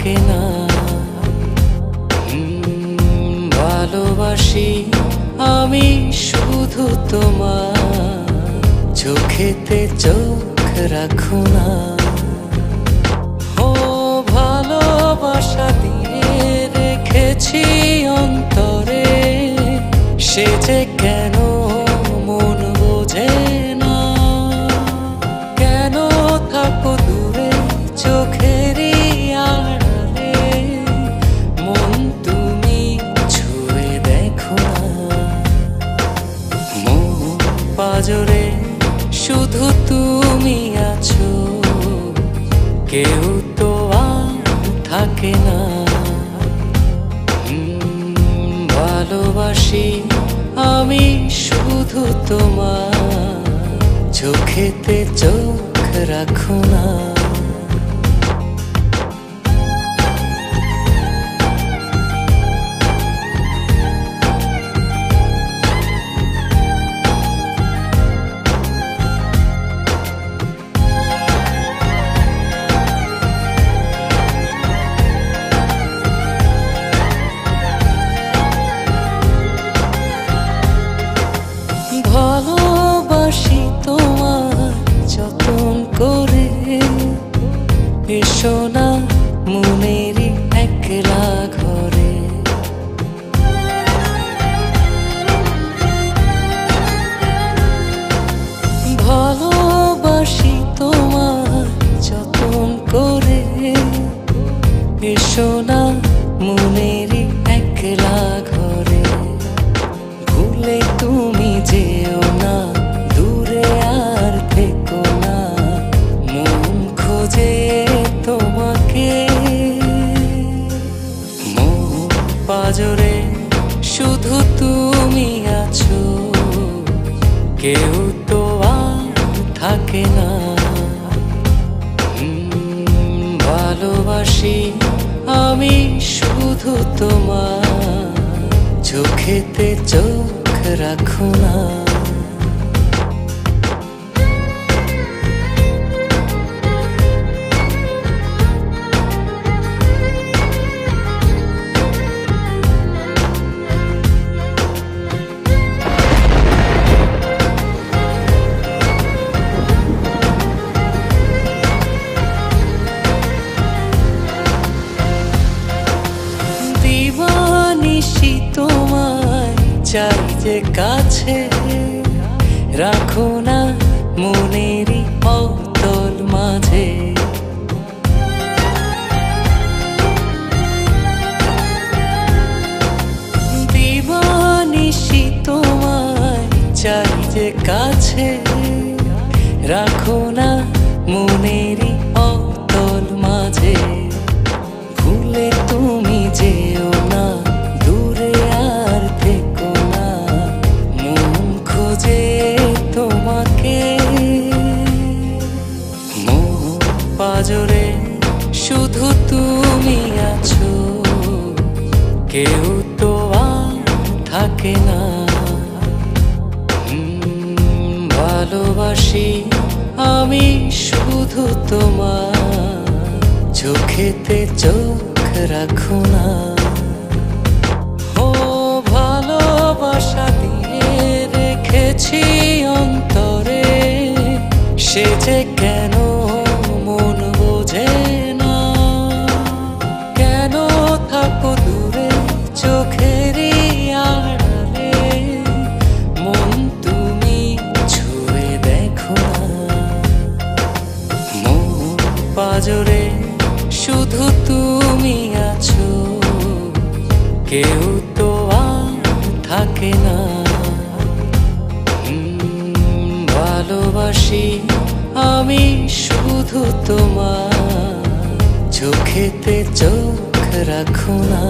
থাকে না। ভালোবাসি আমি শুধু তোমার, চোখেতে চোখ রাখো না। ও ভালোবাসা দিয়ে রেখেছি অন্তরে, সে যে কেন মন বোঝে না। কেন থাকো দূরে চোখেরই আড়ালে, মন তুমি ছুঁয়ে দেখো না। মন পাজরে শুধু তুমি আছো, কেউ তো আর থাকে না। ভালোবাসি আমি শুধু তোমার, চোখেতে চোখ রাখো না। ভালোবাসি তোমার যতন করে, এসো না মনেরই একলা ঘরে। ভালোবাসি তোমার যতন করে, এসো না মনেরই একলা ঘরে। ভুলে তুমি যেও না, দূরে আর থেকো না, মন খোঁজে তোমাকে। মন পাজরে শুধু তুমি আছো, কেউ তো আর থাকে না। ভালোবাসি আমি শুধু তোমার, চোখেতে চোখ রাখো না। দিবানিশি তোমায় চাই যে কাছে, রাখো না মনেরই অতল মাঝে। দিবানিশি তোমায় চাই যে কাছে, রাখো না মনেরই অতল মাঝে। ভুলে তুমি যেও না, দূরে আর থেকো না, মন খোঁজে তোমাকে। মন পাজরে শুধু তুমি আছো, কেউ তো আর থাকে না। ভালোবাসি আমি শুধু তোমার, চোখেতে চোখ রাখো না। ও ভালোবাসা দিয়ে রেখেছি অন্তরে, সে যে কেন মন বোঝে না। কেন থাকো দূরে চোখেরই আড়ালে, মন তুমি ছুঁয়ে দেখো না। মন পাজরে শুধু তুমি আছো, কেউ তো আর থাকে না। ভালোবাসি আমি শুধু তোমার, চোখেতে চোখ রাখো না।